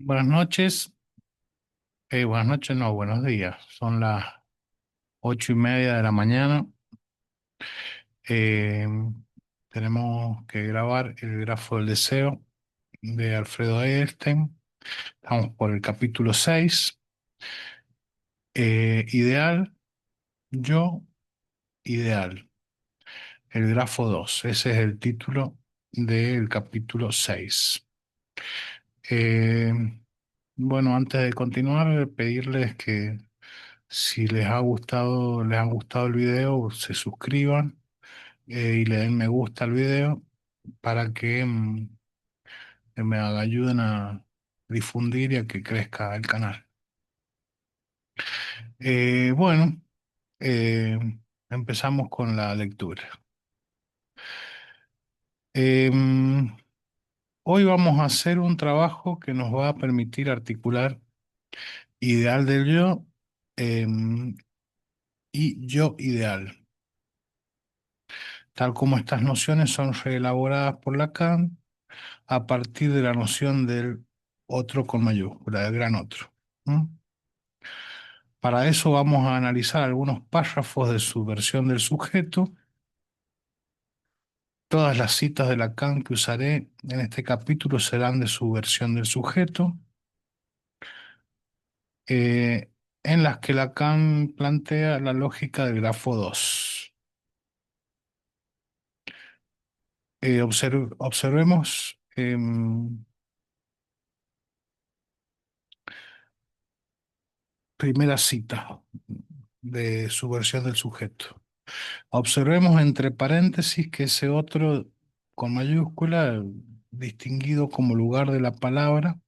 Buenas noches, buenas noches, no, buenos días. Son las 8:30 de la mañana. Eh, Tenemos que grabar el grafo del deseo de Alfredo Einstein. Estamos por el capítulo 6. Ideal, yo, ideal. El grafo 2. Ese es el título del capítulo 6. Eh, bueno, antes de continuar, pedirles que si les ha gustado el video, se suscriban y le den me gusta al video para que me ayuden a difundir y a que crezca el canal. Bueno, eh, empezamos con la lectura. Em, Hoy vamos a hacer un trabajo que nos va a permitir articular ideal del yo em, y yo ideal, tal como estas nociones son reelaboradas por Lacan a partir de la noción del otro con mayúscula, del gran otro. ¿M? Para eso vamos a analizar algunos párrafos de su versión del sujeto. Todas las citas de Lacan que usaré en este capítulo serán de su versión del sujeto, eh, en las que Lacan plantea la lógica del grafo 2. Observemos primera cita de su versión del sujeto. Observemos entre paréntesis que ese otro con mayúscula, distinguido como lugar de la palabra,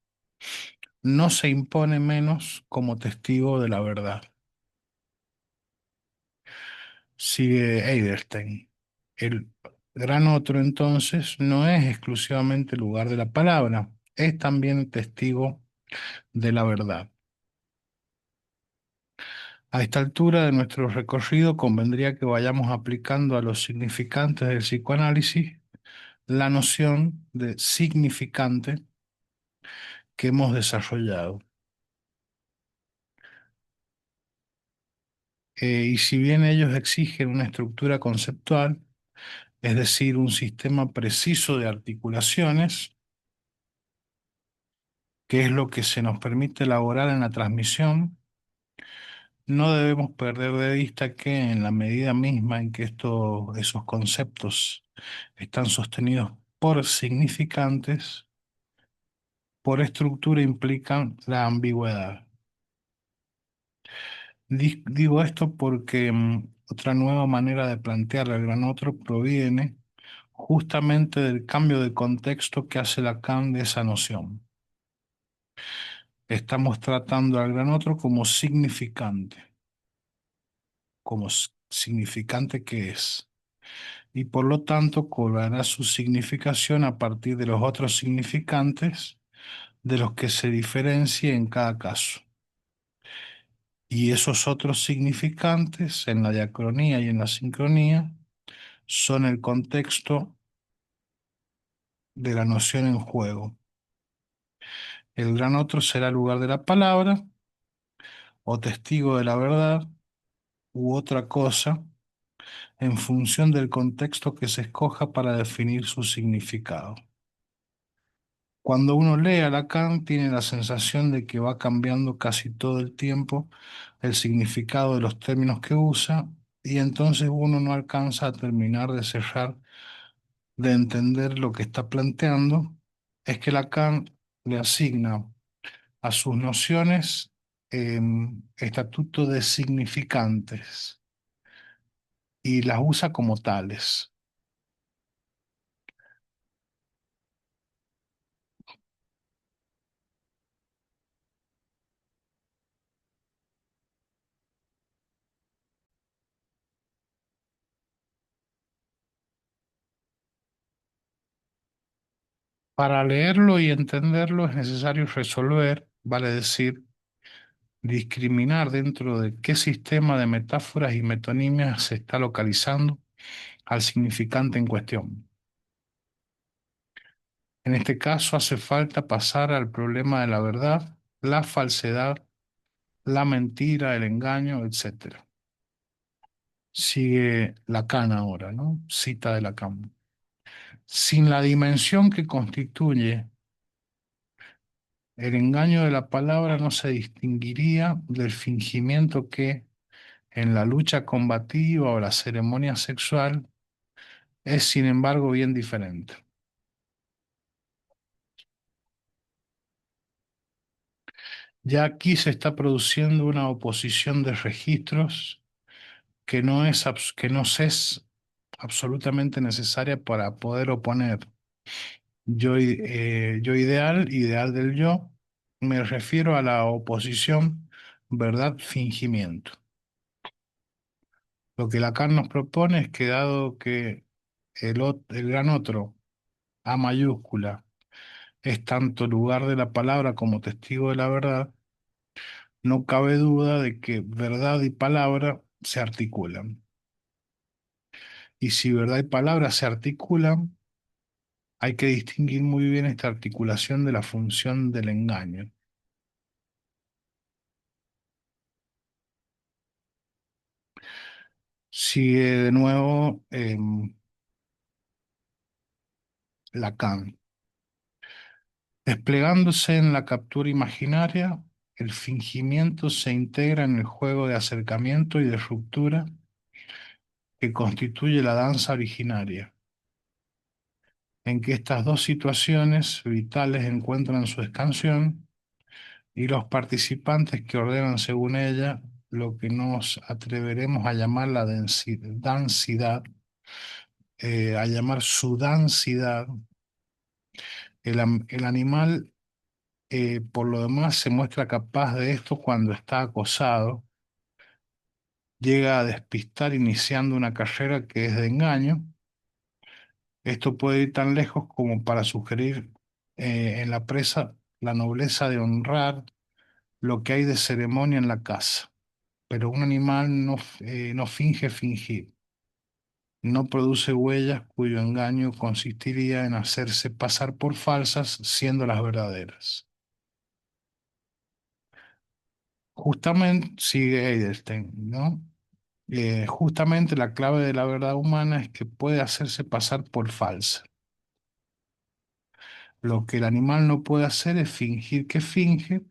no se impone menos como testigo de la verdad. Sigue Eiderstein. El gran otro entonces no es exclusivamente lugar de la palabra, es también testigo de la verdad. A esta altura de nuestro recorrido convendría que vayamos aplicando a los significantes del psicoanálisis la noción de significante que hemos desarrollado. Y si bien ellos exigen una estructura conceptual, es decir, un sistema preciso de articulaciones, que es lo que se nos permite elaborar en la transmisión, no debemos perder de vista que en la medida misma en que esos conceptos están sostenidos por significantes, por estructura implican la ambigüedad. Digo esto porque otra nueva manera de plantear el gran otro proviene justamente del cambio de contexto que hace Lacan de esa noción. Estamos tratando al gran otro como significante, significante que es, y por lo tanto cobrará su significación a partir de los otros significantes de los que se diferencie en cada caso. Y esos otros significantes en la diacronía y en la sincronía son el contexto de la noción en juego. El gran otro será el lugar de la palabra, o testigo de la verdad, u otra cosa, en función del contexto que se escoja para definir su significado. Cuando uno lee a Lacan, tiene la sensación de que va cambiando casi todo el tiempo el significado de los términos que usa, y entonces uno no alcanza a terminar de cerrar, de entender lo que está planteando. Es que Lacan le asigna a sus nociones estatuto de significantes y las usa como tales. Para leerlo y entenderlo es necesario resolver, vale decir, discriminar dentro de qué sistema de metáforas y metonimias se está localizando al significante en cuestión. En este caso hace falta pasar al problema de la verdad, la falsedad, la mentira, el engaño, etcétera. Sigue Lacan ahora, ¿no? Cita de Lacan. Sin la dimensión que constituye el engaño de la palabra no se distinguiría del fingimiento que, en la lucha combativa o la ceremonia sexual, es sin embargo bien diferente. Ya aquí se está produciendo una oposición de registros que nos es absolutamente necesaria para poder oponer yo ideal, ideal del yo. Me refiero a la oposición verdad-fingimiento. Lo que Lacan nos propone es que dado que el gran otro, A mayúscula, es tanto lugar de la palabra como testigo de la verdad, no cabe duda de que verdad y palabra se articulan. Y si verdad y palabra se articulan, hay que distinguir muy bien esta articulación de la función del engaño. Sigue de nuevo Lacan. Desplegándose en la captura imaginaria, el fingimiento se integra en el juego de acercamiento y de ruptura que constituye la danza originaria, en que estas dos situaciones vitales encuentran su escanción y los participantes que ordenan según ella lo que nos atreveremos a llamar la densidad, a llamar su densidad. El animal, por lo demás, se muestra capaz de esto cuando está acosado, llega a despistar iniciando una carrera que es de engaño. Esto puede ir tan lejos como para sugerir en la presa la nobleza de honrar lo que hay de ceremonia en la casa. Pero un animal no finge fingir, no produce huellas cuyo engaño consistiría en hacerse pasar por falsas siendo las verdaderas. Justamente, sigue Edelstein, ¿no? Justamente la clave de la verdad humana es que puede hacerse pasar por falsa. Lo que el animal no puede hacer es fingir que finge,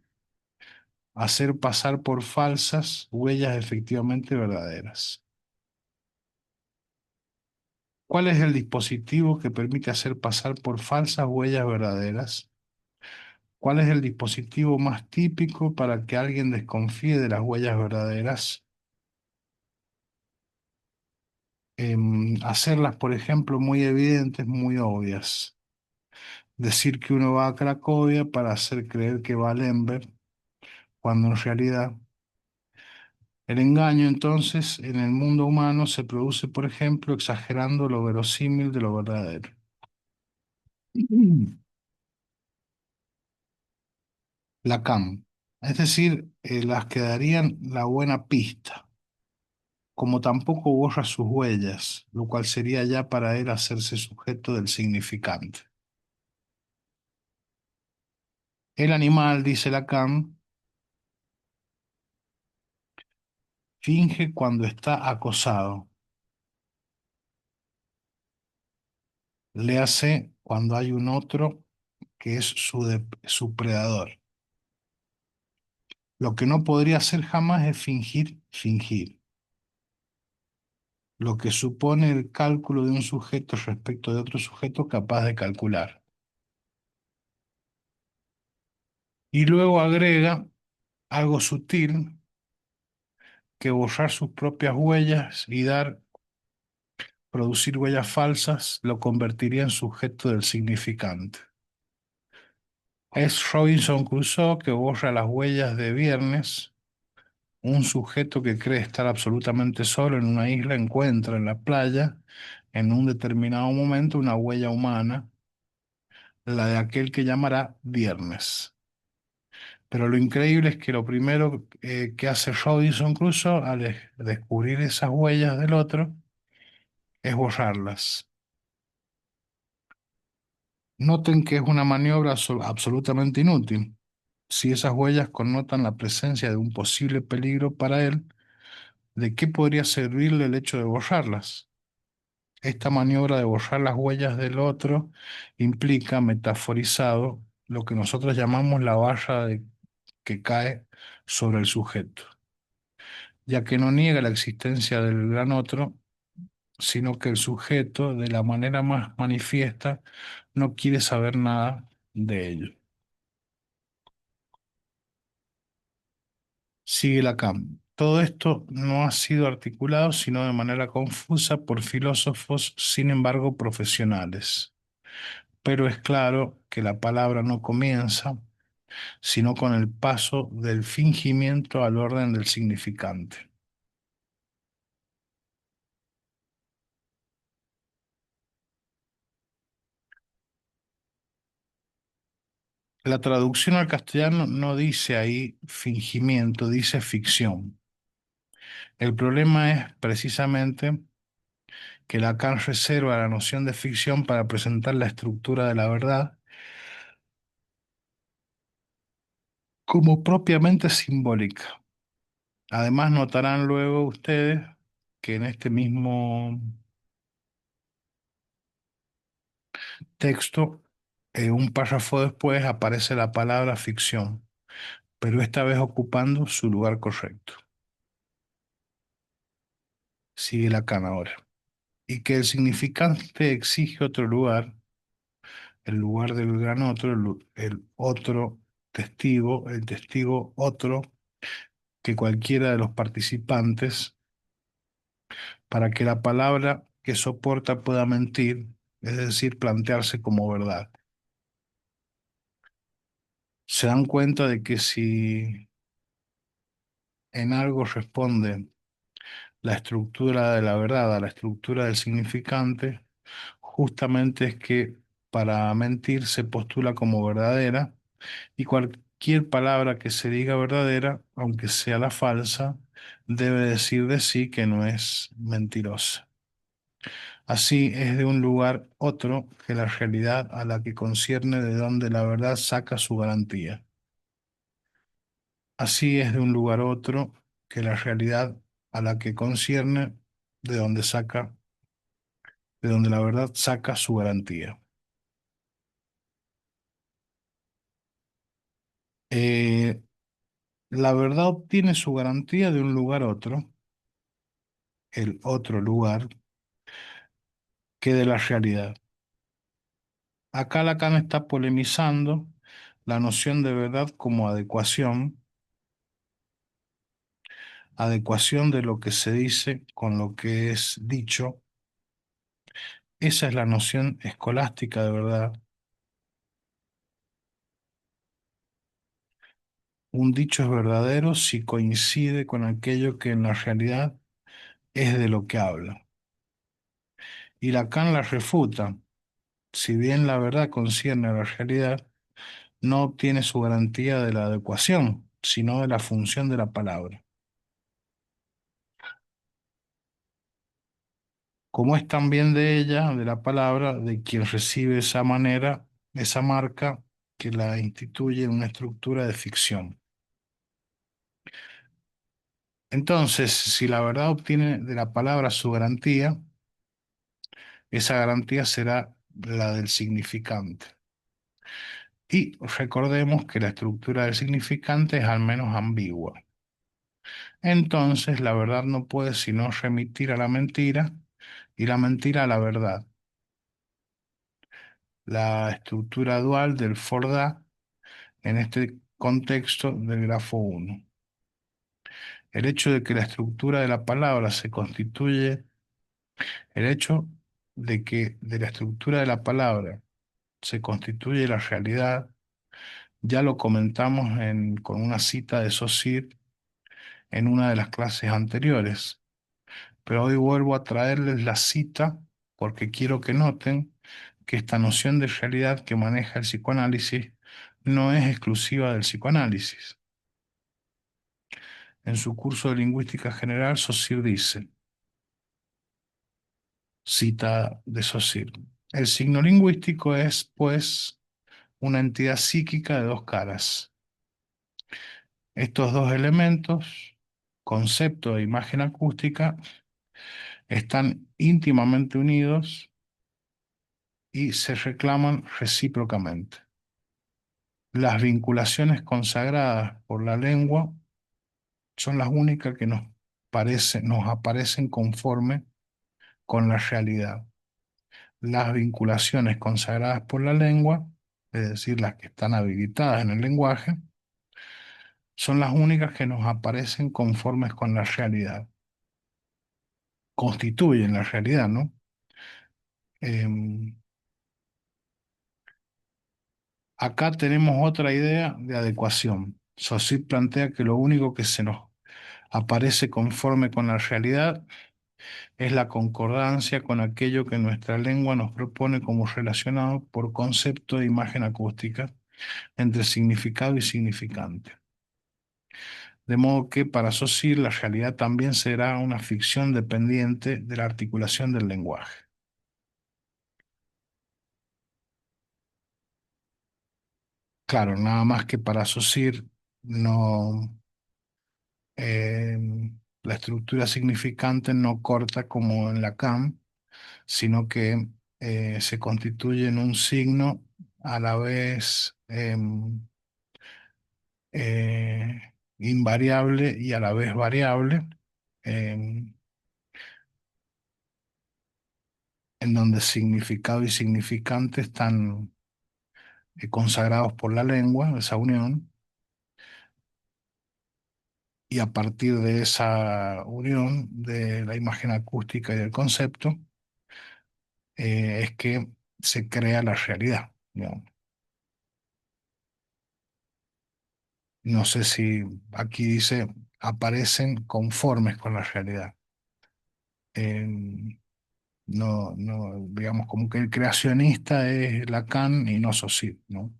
hacer pasar por falsas huellas efectivamente verdaderas. ¿Cuál es el dispositivo que permite hacer pasar por falsas huellas verdaderas? ¿Cuál es el dispositivo más típico para que alguien desconfíe de las huellas verdaderas? Hacerlas, por ejemplo, muy evidentes, muy obvias. Decir que uno va a Cracovia para hacer creer que va a Lemberg, cuando en realidad el engaño entonces en el mundo humano se produce, por ejemplo, exagerando lo verosímil de lo verdadero. Mm. Lacan, es decir, las que darían la buena pista, como tampoco borra sus huellas, lo cual sería ya para él hacerse sujeto del significante. El animal, dice Lacan, finge cuando está acosado, le hace cuando hay un otro que es su predador. Lo que no podría hacer jamás es fingir, fingir, lo que supone el cálculo de un sujeto respecto de otro sujeto capaz de calcular. Y luego agrega algo sutil, que borrar sus propias huellas y producir huellas falsas, lo convertiría en sujeto del significante. Es Robinson Crusoe que borra las huellas de Viernes. Un sujeto que cree estar absolutamente solo en una isla encuentra en la playa, en un determinado momento, una huella humana, la de aquel que llamará Viernes. Pero lo increíble es que lo primero que hace Robinson Crusoe al descubrir esas huellas del otro es borrarlas. Noten que es una maniobra absolutamente inútil. Si esas huellas connotan la presencia de un posible peligro para él, ¿de qué podría servirle el hecho de borrarlas? Esta maniobra de borrar las huellas del otro implica, metaforizado, lo que nosotros llamamos la que cae sobre el sujeto, ya que no niega la existencia del gran otro, sino que el sujeto, de la manera más manifiesta, no quiere saber nada de ello. Sigue Lacan. Todo esto no ha sido articulado, sino de manera confusa por filósofos, sin embargo, profesionales. Pero es claro que la palabra no comienza, sino con el paso del fingimiento al orden del significante. La traducción al castellano no dice ahí fingimiento, dice ficción. El problema es precisamente que Lacan reserva la noción de ficción para presentar la estructura de la verdad como propiamente simbólica. Además, notarán luego ustedes que en este mismo texto, un párrafo después, aparece la palabra ficción, pero esta vez ocupando su lugar correcto. Sigue Lacan ahora. Y que el significante exige otro lugar, el lugar del gran otro, el otro testigo, el testigo otro que cualquiera de los participantes, para que la palabra que soporta pueda mentir, es decir, plantearse como verdad. Se dan cuenta de que si en algo responde la estructura de la verdad a la estructura del significante, justamente es que para mentir se postula como verdadera y cualquier palabra que se diga verdadera, aunque sea la falsa, debe decir de sí que no es mentirosa. Así es de un lugar otro que la realidad a la que concierne de donde la verdad saca su garantía. Así es de un lugar otro que la realidad a la que concierne de donde saca, de donde la verdad saca su garantía. Eh, la verdad obtiene su garantía de un lugar otro, el otro lugar, que de la realidad. Acá Lacan está polemizando la noción de verdad como adecuación, adecuación de lo que se dice con lo que es dicho. Esa es la noción escolástica de verdad. Un dicho es verdadero si coincide con aquello que en la realidad es de lo que habla. Y Lacan la refuta. Si bien la verdad concierne a la realidad, no obtiene su garantía de la adecuación, sino de la función de la palabra. Como es también de ella, de la palabra, de quien recibe esa manera, esa marca que la instituye en una estructura de ficción. Entonces, si la verdad obtiene de la palabra su garantía, esa garantía será la del significante. Y recordemos que la estructura del significante es al menos ambigua. Entonces, la verdad no puede sino remitir a la mentira y la mentira a la verdad. La estructura dual del Fordá en este contexto del grafo 1. El hecho de que la estructura de la palabra se constituye, el hecho de que de la estructura de la palabra se constituye la realidad, ya lo comentamos con una cita de Saussure en una de las clases anteriores, pero hoy vuelvo a traerles la cita porque quiero que noten que esta noción de realidad que maneja el psicoanálisis no es exclusiva del psicoanálisis. En su curso de lingüística general, Saussure dice, cita de Saussure. El signo lingüístico es, pues, una entidad psíquica de dos caras. Estos dos elementos, concepto e imagen acústica, están íntimamente unidos y se reclaman recíprocamente. Las vinculaciones consagradas por la lengua son las únicas que nos aparecen conforme con la realidad. Las vinculaciones consagradas por la lengua, es decir, las que están habilitadas en el lenguaje, son las únicas que nos aparecen conformes con la realidad, constituyen la realidad, ¿no? Em, Acá tenemos otra idea de adecuación. Saussure plantea que lo único que se nos aparece conforme con la realidad es la concordancia con aquello que nuestra lengua nos propone como relacionado por concepto de imagen acústica entre significado y significante. De modo que para Saussure la realidad también será una ficción dependiente de la articulación del lenguaje. Claro, nada más que para Saussure no, eh, la estructura significante no corta como en Lacan, sino que se constituye en un signo a la vez invariable y a la vez variable, em, en donde significado y significante están consagrados por la lengua, esa unión, y a partir de esa unión de la imagen acústica y del concepto, es que se crea la realidad, digamos. No sé si aquí dice aparecen conformes con la realidad. No, no, digamos como que el creacionista es Lacan y no Saussure, ¿no?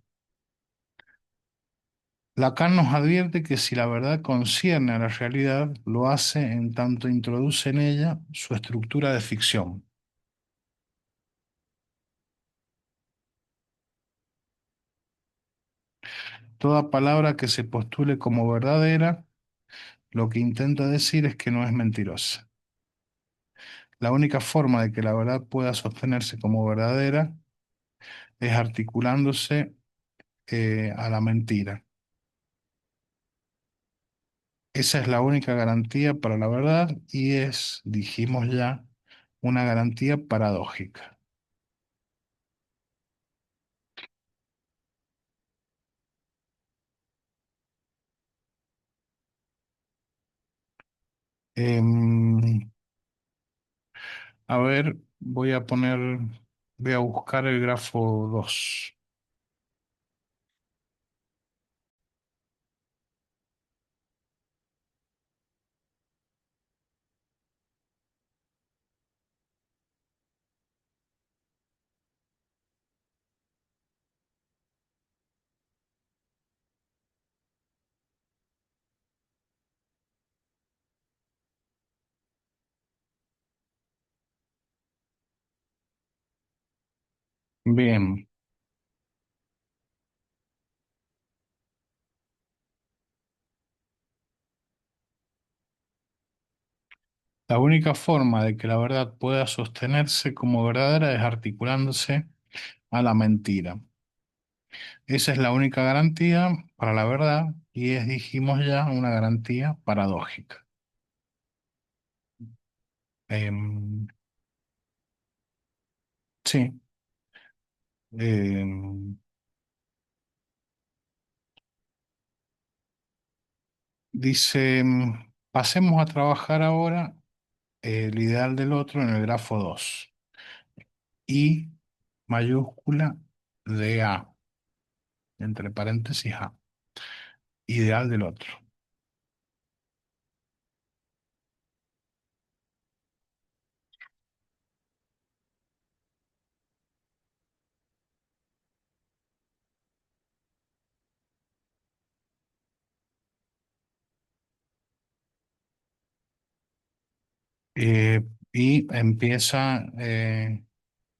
Lacan nos advierte que si la verdad concierne a la realidad, lo hace en tanto introduce en ella su estructura de ficción. Toda palabra que se postule como verdadera, lo que intenta decir es que no es mentirosa. La única forma de que la verdad pueda sostenerse como verdadera es articulándose a la mentira. Esa es la única garantía para la verdad y es, dijimos ya, una garantía paradójica. Em, a ver, voy a buscar el grafo 2. Bien, la única forma de que la verdad pueda sostenerse como verdadera es articulándose a la mentira. Esa es la única garantía para la verdad y es, dijimos ya, una garantía paradójica. Em, sí. em, Dice, pasemos a trabajar ahora el ideal del otro en el grafo 2. I mayúscula de A, entre paréntesis A. Ideal del otro. Y empieza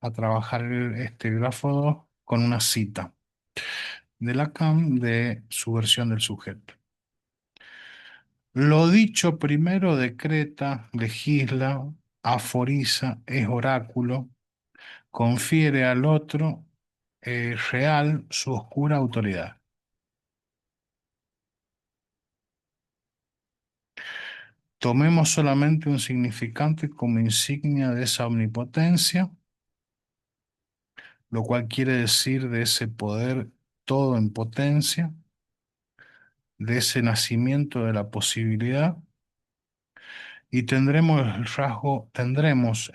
a trabajar este grafo 2 con una cita de Lacan de su versión del sujeto. Lo dicho primero decreta, legisla, aforiza, es oráculo, confiere al otro real su oscura autoridad. Tomemos solamente un significante como insignia de esa omnipotencia, lo cual quiere decir de ese poder todo en potencia, de ese nacimiento de la posibilidad, y tendremos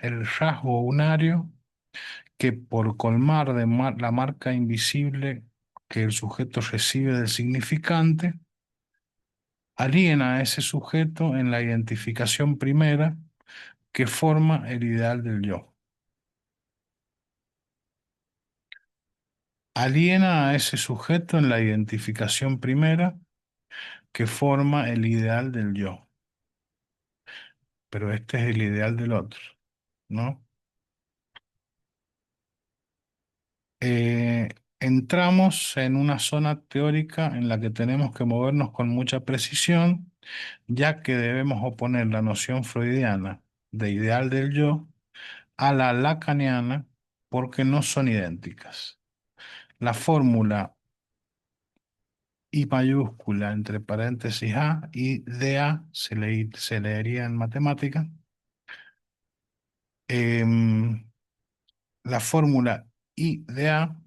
el rasgo unario que por colmar de la marca invisible que el sujeto recibe del significante, aliena a ese sujeto en la identificación primera que forma el ideal del yo. Aliena a ese sujeto en la identificación primera que forma el ideal del yo. Pero este es el ideal del otro, ¿no? Eh, Entramos en una zona teórica en la que tenemos que movernos con mucha precisión, ya que debemos oponer la noción freudiana de ideal del yo a la lacaniana porque no son idénticas. La fórmula I mayúscula entre paréntesis A y DA se leería en matemática. Em, la fórmula I de A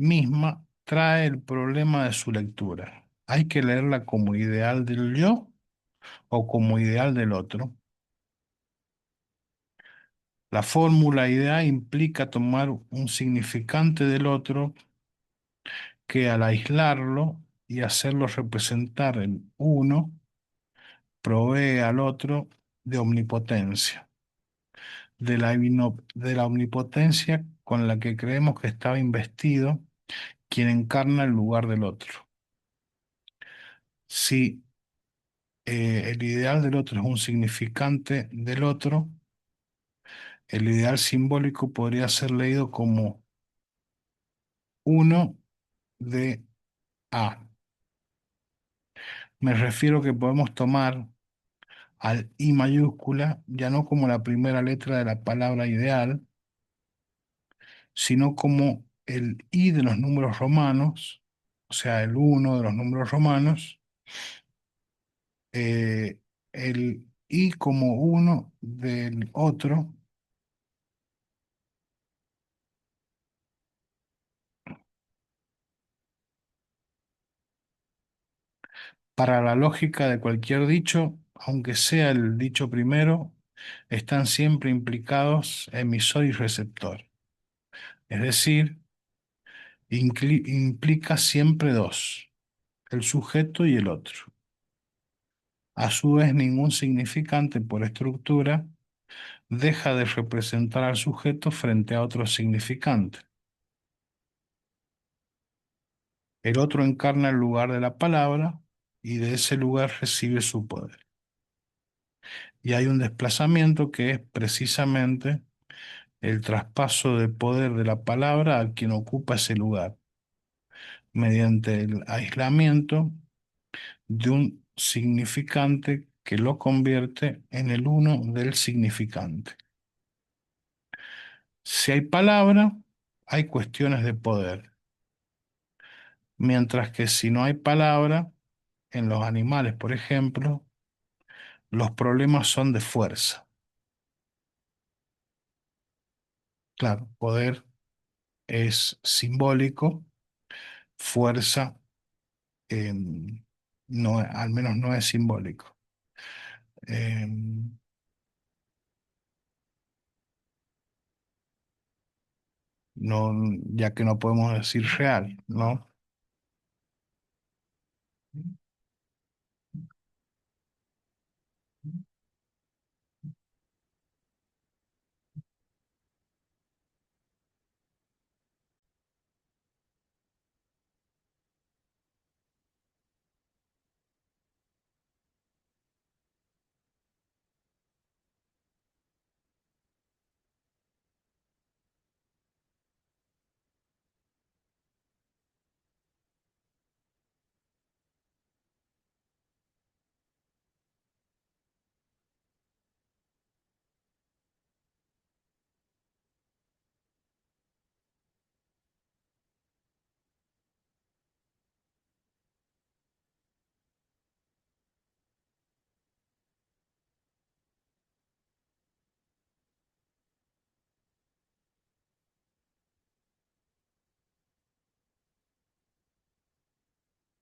misma trae el problema de su lectura. Hay que leerla como ideal del yo o como ideal del otro. La fórmula idea implica tomar un significante del otro que al aislarlo y hacerlo representar en uno, provee al otro de omnipotencia, de la omnipotencia con la que creemos que estaba investido quien encarna el lugar del otro. Si el ideal del otro es un significante del otro, el ideal simbólico podría ser leído como uno de A. Me refiero que podemos tomar al I mayúscula ya no como la primera letra de la palabra ideal, sino como el I de los números romanos, o sea, el uno de los números romanos, eh, el I como uno del otro. Para la lógica de cualquier dicho, aunque sea el dicho primero, están siempre implicados emisor y receptor. Es decir, implica siempre dos, el sujeto y el otro. A su vez, ningún significante por estructura deja de representar al sujeto frente a otro significante. El otro encarna el lugar de la palabra y de ese lugar recibe su poder. Y hay un desplazamiento que es precisamente el traspaso de poder de la palabra a quien ocupa ese lugar, mediante el aislamiento de un significante que lo convierte en el uno del significante. Si hay palabra, hay cuestiones de poder, mientras que si no hay palabra, en los animales, por ejemplo, los problemas son de fuerza. Claro, poder es simbólico, fuerza no, al menos no es simbólico. Em, no, ya que no podemos decir real, ¿no?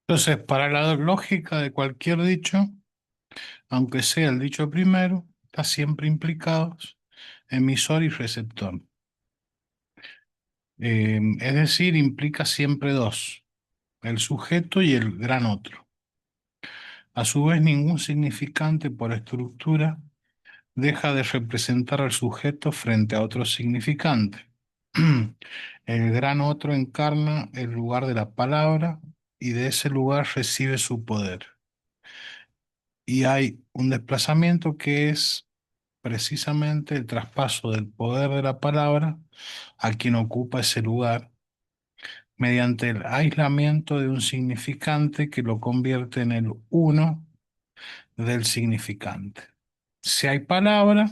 Entonces, para la lógica de cualquier dicho, aunque sea el dicho primero, está siempre implicados emisor y receptor. Es decir, implica siempre dos, el sujeto y el gran otro. A su vez, ningún significante por estructura deja de representar al sujeto frente a otro significante. El gran otro encarna el lugar de la palabra y de ese lugar recibe su poder. Y hay un desplazamiento que es precisamente el traspaso del poder de la palabra a quien ocupa ese lugar mediante el aislamiento de un significante que lo convierte en el uno del significante. Si hay palabra,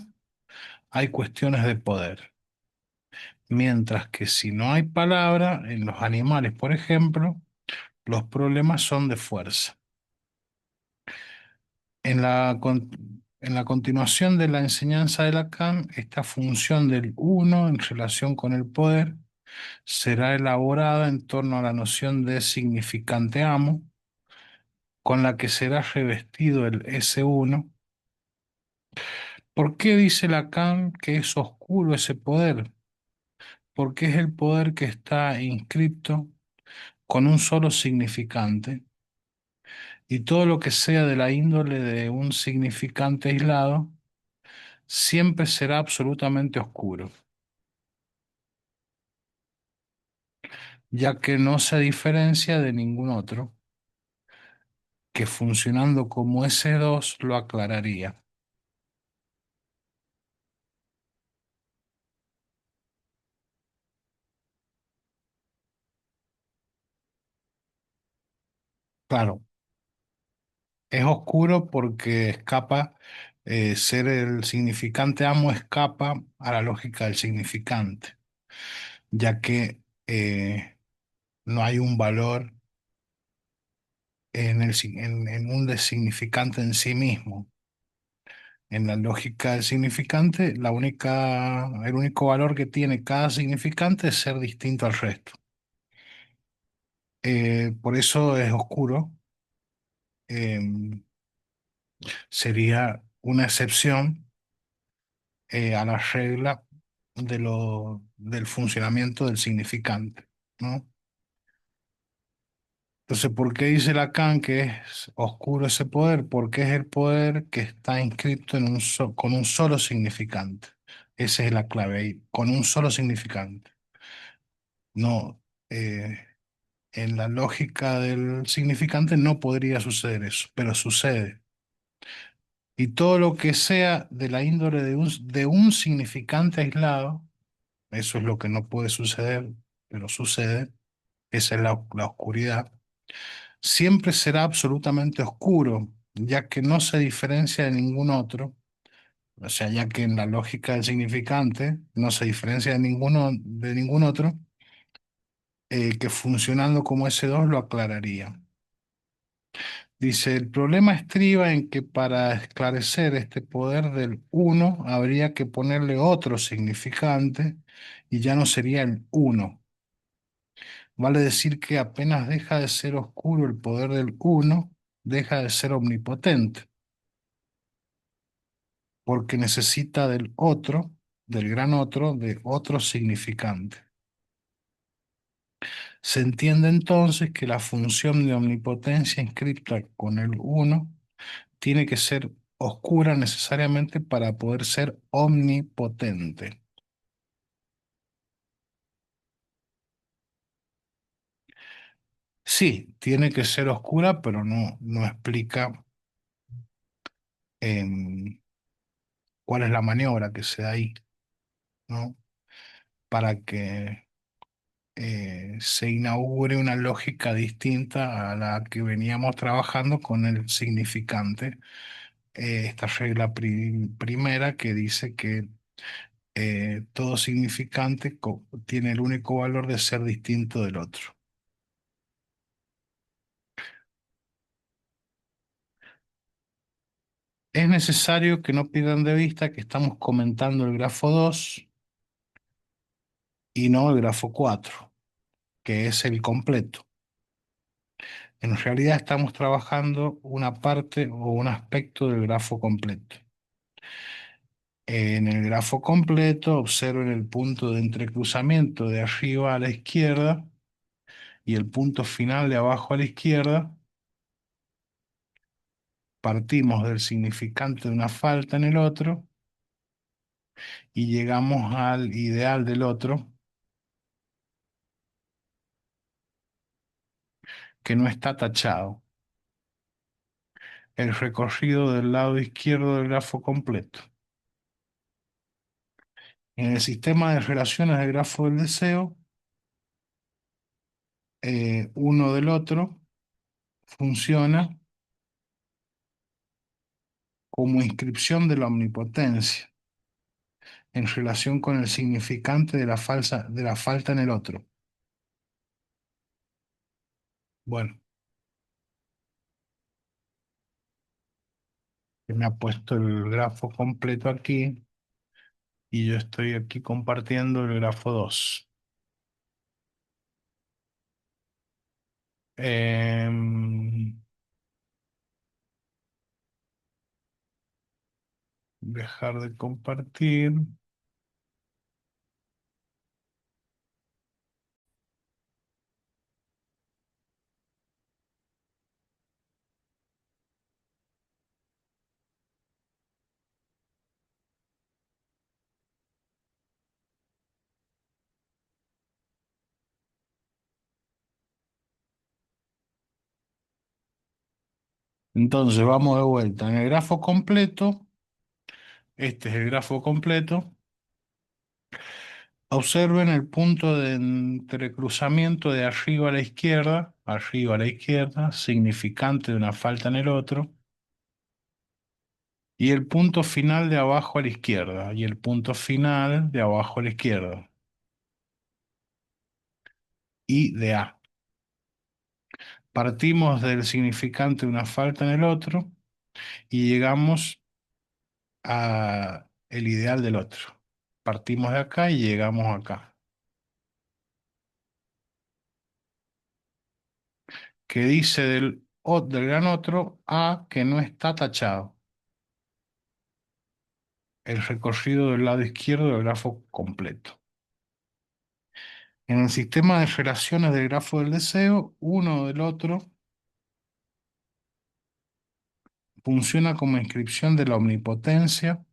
hay cuestiones de poder. Mientras que si no hay palabra, en los animales, por ejemplo, los problemas son de fuerza. En la continuación de la enseñanza de Lacan, esta función del uno en relación con el poder será elaborada en torno a la noción de significante amo, con la que será revestido el S1. ¿Por qué dice Lacan que es oscuro ese poder? Porque es el poder que está inscripto con un solo significante y todo lo que sea de la índole de un significante aislado siempre será absolutamente oscuro, ya que no se diferencia de ningún otro, que funcionando como S2 lo aclararía. Claro, es oscuro porque escapa, ser el significante amo escapa a la lógica del significante, ya que no hay un valor en un significante en sí mismo. En la lógica del significante, el único valor que tiene cada significante es ser distinto al resto. Por eso es oscuro. eh, Sería una excepción a la regla del funcionamiento del significante, ¿no? Entonces, ¿por qué dice Lacan que es oscuro ese poder? Porque es el poder que está inscrito con un solo significante. Esa es la clave ahí, con un solo significante. No, en la lógica del significante no podría suceder eso, pero sucede. Y todo lo que sea de la índole de un significante aislado, eso es lo que no puede suceder, pero sucede, esa es la oscuridad, siempre será absolutamente oscuro, ya que no se diferencia de ningún otro, o sea, ya que en la lógica del significante no se diferencia de ningún otro, que funcionando como S2 lo aclararía. Dice, el problema estriba en que para esclarecer este poder del uno habría que ponerle otro significante y ya no sería el uno. Vale decir que apenas deja de ser oscuro el poder del uno, deja de ser omnipotente, porque necesita del otro, del gran otro, de otro significante. Se entiende entonces que la función de omnipotencia inscrita con el uno tiene que ser oscura necesariamente para poder ser omnipotente. Sí, tiene que ser oscura, pero no explica em, cuál es la maniobra que se da ahí, ¿no? Para que se inaugure una lógica distinta a la que veníamos trabajando con el significante. Esta regla primera que dice que todo significante tiene el único valor de ser distinto del otro. Es necesario que no pierdan de vista que estamos comentando el grafo 2 y no el grafo 4, que es el completo. En realidad estamos trabajando una parte o un aspecto del grafo completo. En el grafo completo observen el punto de entrecruzamiento de arriba a la izquierda y el punto final de abajo a la izquierda. Partimos del significante de una falta en el otro y llegamos al ideal del otro, que no está tachado. El recorrido del lado izquierdo del grafo completo. En el sistema de relaciones del grafo del deseo, uno del otro funciona como inscripción de la omnipotencia en relación con el significante de la falta en el otro. Bueno, que me ha puesto el grafo completo aquí y yo estoy aquí compartiendo el grafo 2. Dejar de compartir. Entonces vamos de vuelta. En el grafo completo, este es el grafo completo. Observen el punto de entrecruzamiento de arriba a la izquierda, significante de una falta en el otro, y el punto final de abajo a la izquierda, y el punto final de abajo a la izquierda, y de A. Partimos del significante de una falta en el otro y llegamos a el ideal del otro. Partimos de acá y llegamos acá. Que dice del gran otro A que no está tachado. El recorrido del lado izquierdo del grafo completo. En el sistema de relaciones del grafo del deseo, uno del otro funciona como inscripción de la omnipotencia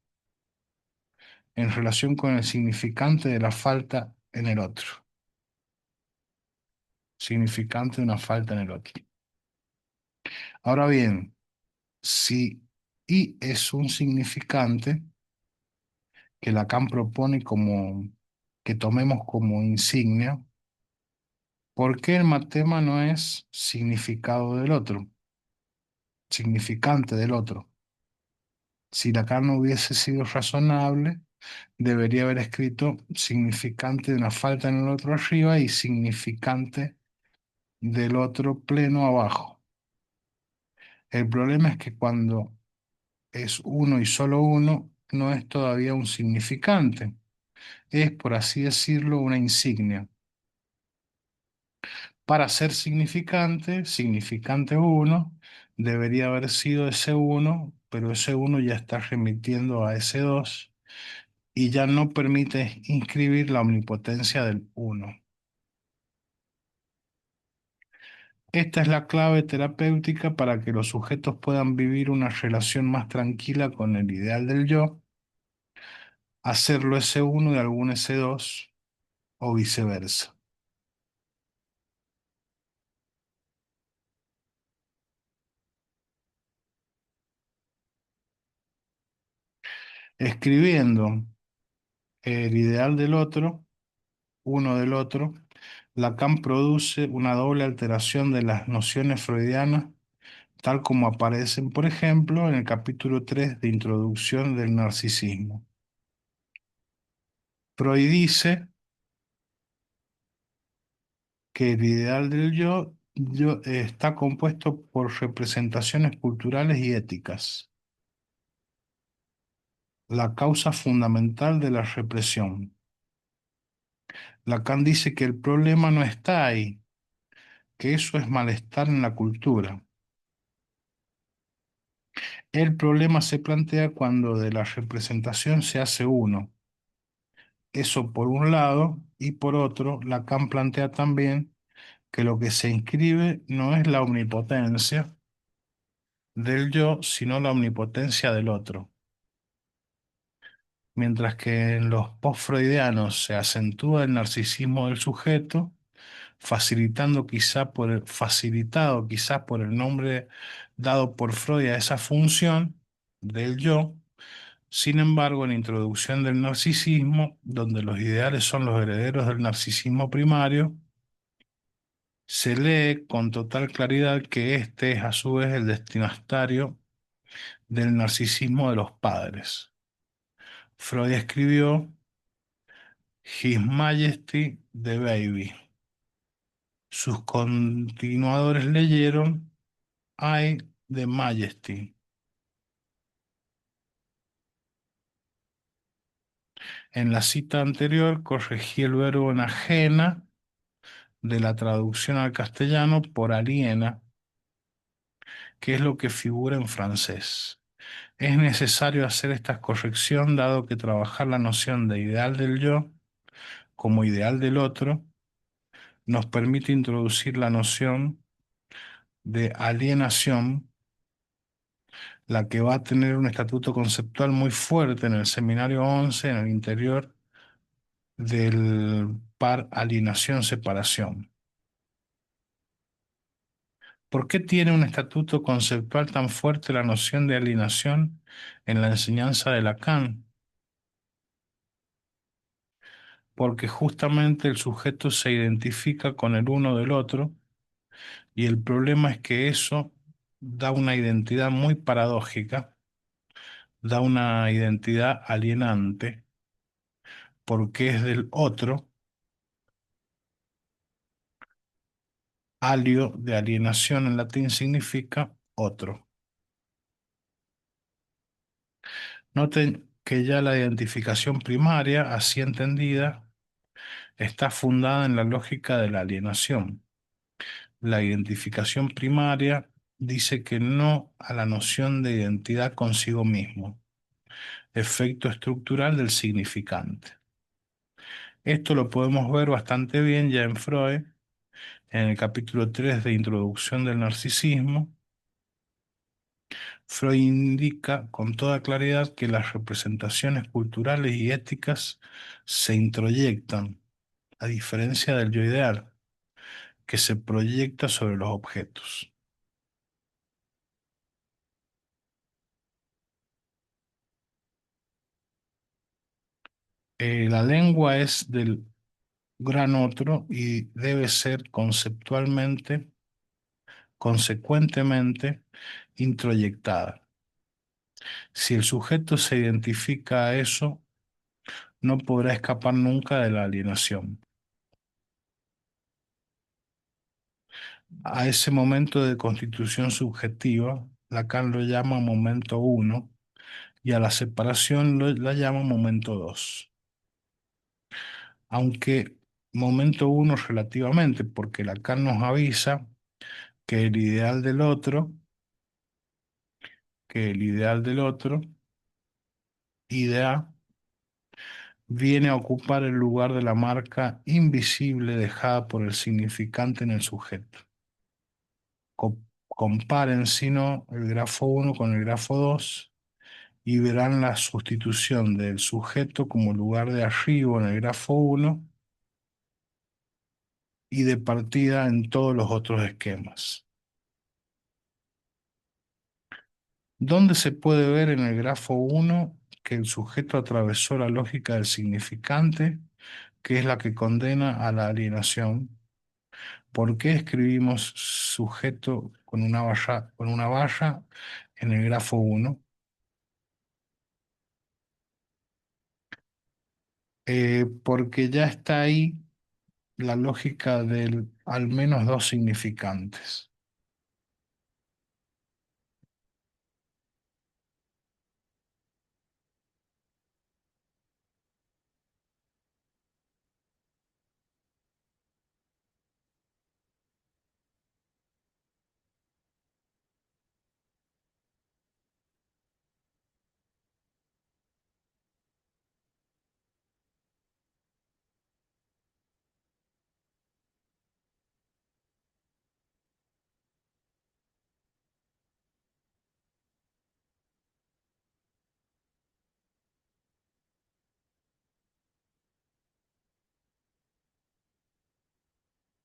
en relación con el significante de la falta en el otro. Significante de una falta en el otro. Ahora bien, si I es un significante que Lacan propone como que tomemos como insignia, ¿por qué el matema no es significado del otro, significante del otro? Si Lacan no hubiese sido razonable, debería haber escrito significante de una falta en el otro arriba y significante del otro pleno abajo. El problema es que cuando es uno y solo uno, no es todavía un significante, es, por así decirlo, una insignia. Para ser significante, significante uno, debería haber sido ese uno, pero ese uno ya está remitiendo a ese 2 y ya no permite inscribir la omnipotencia del uno. Esta es la clave terapéutica para que los sujetos puedan vivir una relación más tranquila con el ideal del yo, hacerlo ese uno de algún ese 2 o viceversa. Escribiendo el ideal del otro, uno del otro, Lacan produce una doble alteración de las nociones freudianas, tal como aparecen, por ejemplo, en el capítulo 3 de Introducción del Narcisismo. Freud dice que el ideal del yo está compuesto por representaciones culturales y éticas, la causa fundamental de la represión. Lacan dice que el problema no está ahí, que eso es malestar en la cultura. El problema se plantea cuando de la representación se hace uno. Eso por un lado, y por otro, Lacan plantea también que lo que se inscribe no es la omnipotencia del yo, sino la omnipotencia del otro. Mientras que en los post-freudianos se acentúa el narcisismo del sujeto, facilitado quizás por el nombre dado por Freud a esa función del yo. Sin embargo, en la introducción del narcisismo, donde los ideales son los herederos del narcisismo primario, se lee con total claridad que este es a su vez el destinatario del narcisismo de los padres. Freud escribió His Majesty the Baby. Sus continuadores leyeron I the Majesty. En la cita anterior corregí el verbo enajena de la traducción al castellano por aliena, que es lo que figura en francés. Es necesario hacer esta corrección dado que trabajar la noción de ideal del yo como ideal del otro nos permite introducir la noción de alienación, la que va a tener un estatuto conceptual muy fuerte en el seminario 11 en el interior del par alienación-separación. ¿Por qué tiene un estatuto conceptual tan fuerte la noción de alienación en la enseñanza de Lacan? Porque justamente el sujeto se identifica con el uno del otro y el problema es que eso da una identidad muy paradójica, da una identidad alienante, porque es del otro. Alio de alienación en latín significa otro. Noten que ya la identificación primaria, así entendida, está fundada en la lógica de la alienación. La identificación primaria dice que no a la noción de identidad consigo mismo, efecto estructural del significante. Esto lo podemos ver bastante bien ya en Freud, en el capítulo 3 de Introducción del Narcisismo. Freud indica con toda claridad que las representaciones culturales y éticas se introyectan, a diferencia del yo ideal, que se proyecta sobre los objetos. La lengua es del gran otro y debe ser conceptualmente, consecuentemente, introyectada. Si el sujeto se identifica a eso, no podrá escapar nunca de la alienación. A ese momento de constitución subjetiva, Lacan lo llama momento uno y a la separación la llama momento 2. Aunque momento uno relativamente, porque Lacan nos avisa que el ideal del otro, que el ideal del otro, idea, viene a ocupar el lugar de la marca invisible dejada por el significante en el sujeto. Comparen, si no, el grafo 1 con el grafo 2 y verán la sustitución del sujeto como lugar de arribo en el grafo 1 y de partida en todos los otros esquemas. ¿Dónde se puede ver en el grafo 1 que el sujeto atravesó la lógica del significante, que es la que condena a la alienación? ¿Por qué escribimos sujeto con una barra en el grafo 1? Porque ya está ahí la lógica del al menos dos significantes.